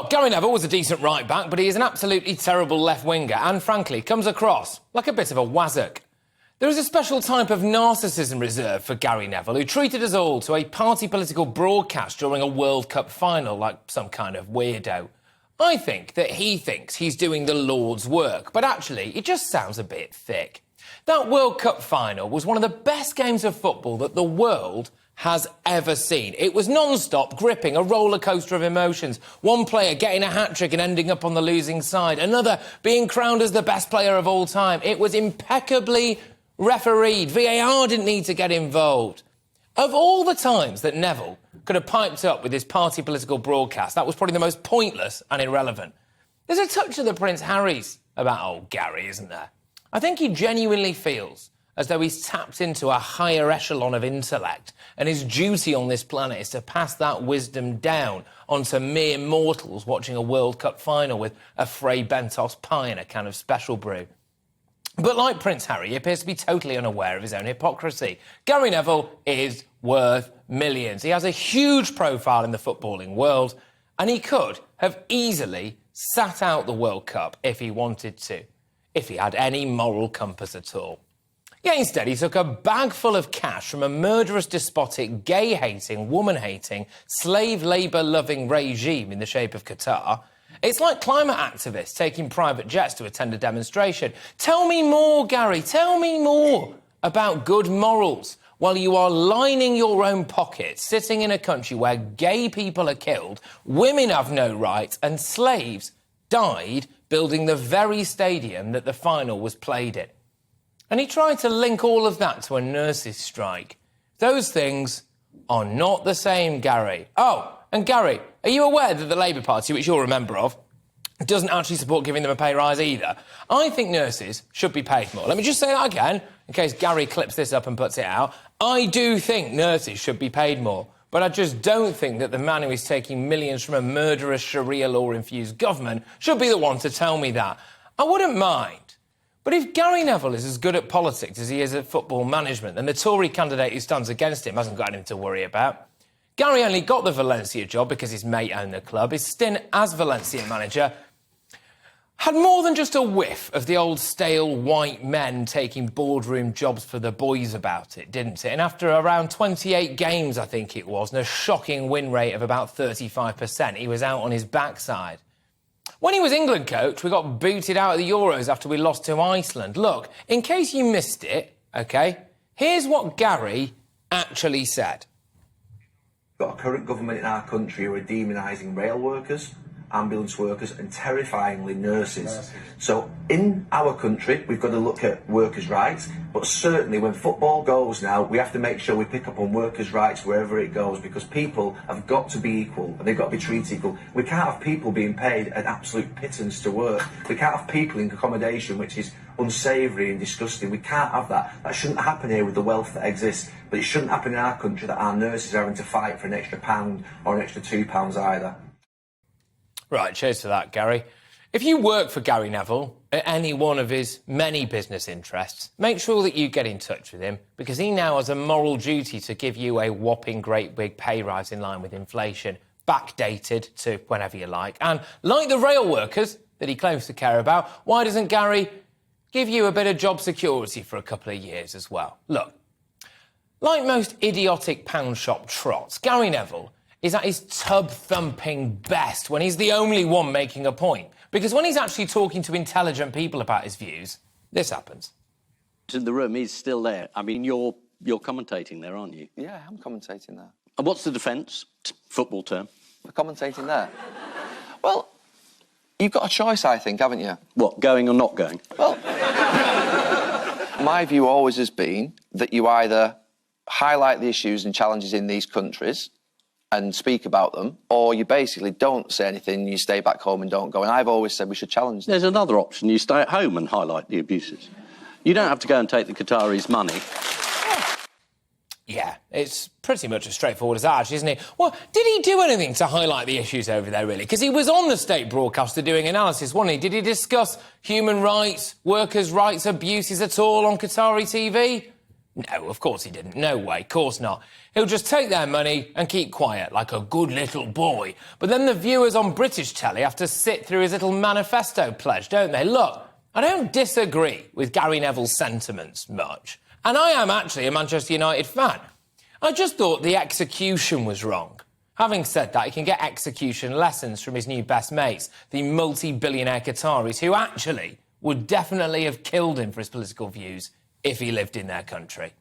Well, Gary Neville was a decent right-back, but he is an absolutely terrible left-winger and, frankly, comes across like a bit of a wazzock. There is a special type of narcissism reserved for Gary Neville, who treated us all to a party political broadcast during a World Cup final like some kind of weirdo. I think that he thinks he's doing the Lord's work, but actually it just sounds a bit thick. That World Cup final was one of the best games of football that the world has ever seen. It was non-stop, gripping, a roller coaster of emotions. One player getting a hat-trick and ending up on the losing side. Another being crowned as the best player of all time. It was impeccably refereed. VAR didn't need to get involved. Of all the times that Neville could have piped up with his party political broadcast, that was probably the most pointless and irrelevant. There's a touch of the Prince Harry's about old Gary, isn't there? I think he genuinely feels as though he's tapped into a higher echelon of intellect, and his duty on this planet is to pass that wisdom down onto mere mortals watching a World Cup final with a Fray Bentos pie and a can of special brew. But like Prince Harry, he appears to be totally unaware of his own hypocrisy. Gary Neville is worth millions. He has a huge profile in the footballing world, and he could have easily sat out the World Cup if he wanted to, if he had any moral compass at all. Yet instead he took a bag full of cash from a murderous, despotic, gay-hating, woman-hating, slave labour-loving regime in the shape of Qatar. It's like climate activists taking private jets to attend a demonstration. Tell me more, Gary, tell me more about good morals while you are lining your own pockets, sitting in a country where gay people are killed, women have no rights, and slaves died building the very stadium that the final was played in. And he tried to link all of that to a nurses' strike. Those things are not the same, Gary. Oh, and Gary, are you aware that the Labour Party, which you're a member of, doesn't actually support giving them a pay rise either? I think nurses should be paid more. Let me just say that again, in case Gary clips this up and puts it out. I do think nurses should be paid more, but I just don't think that the man who is taking millions from a murderous Sharia law-infused government should be the one to tell me that. I wouldn't mind. But if Gary Neville is as good at politics as he is at football management, then the Tory candidate who stands against him hasn't got anything to worry about. Gary only got the Valencia job because his mate owned the club. His stint as Valencia manager had more than just a whiff of the old stale white men taking boardroom jobs for the boys about it, didn't it? And after around 28 games, I think it was, and a shocking win rate of about 35%, he was out on his backside. When he was England coach, we got booted out of the Euros after we lost to Iceland. Look, in case you missed it, OK, here's what Gary actually said. We've got a current government in our country who are demonising rail workers, ambulance workers and terrifyingly nurses. So in our country, we've got to look at workers' rights, but certainly when football goes now, we have to make sure we pick up on workers' rights wherever it goes, because people have got to be equal and they've got to be treated equal. We can't have people being paid an absolute pittance to work. We can't have people in accommodation which is unsavoury and disgusting. We can't have that. That shouldn't happen here with the wealth that exists, but it shouldn't happen in our country that our nurses are having to fight for an extra £1 or an extra £2 either. Right, cheers for that, Gary. If you work for Gary Neville at any one of his many business interests, make sure that you get in touch with him, because he now has a moral duty to give you a whopping great big pay rise in line with inflation, backdated to whenever you like. And like the rail workers that he claims to care about, why doesn't Gary give you a bit of job security for a couple of years as well? Look, like most idiotic pound shop trots, Gary Neville is at his tub-thumping best when he's the only one making a point. Because when he's actually talking to intelligent people about his views, this happens. In the room, he's still there. I mean, you're commentating there, aren't you? Yeah, I'm commentating there. And what's the defence? Football term. We're commentating there. Well, you've got a choice, I think, haven't you? What, going or not going? Well, my view always has been that you either highlight the issues and challenges in these countries and speak about them, or you basically don't say anything, you stay back home and don't go. And I've always said we should challenge them. There's another option. You stay at home and highlight the abuses. You don't have to go and take the Qataris' money. Yeah, it's pretty much as straightforward as that, actually, isn't it? Well, did he do anything to highlight the issues over there, really? Because he was on the state broadcaster doing analysis, wasn't he? Did he discuss human rights, workers' rights abuses at all on Qatari TV? No, of course he didn't. No way, of course not. He'll just take their money and keep quiet, like a good little boy. But then the viewers on British telly have to sit through his little manifesto pledge, don't they? Look, I don't disagree with Gary Neville's sentiments much. And I am actually a Manchester United fan. I just thought the execution was wrong. Having said that, he can get execution lessons from his new best mates, the multi-billionaire Qataris, who actually would definitely have killed him for his political views if he lived in their country.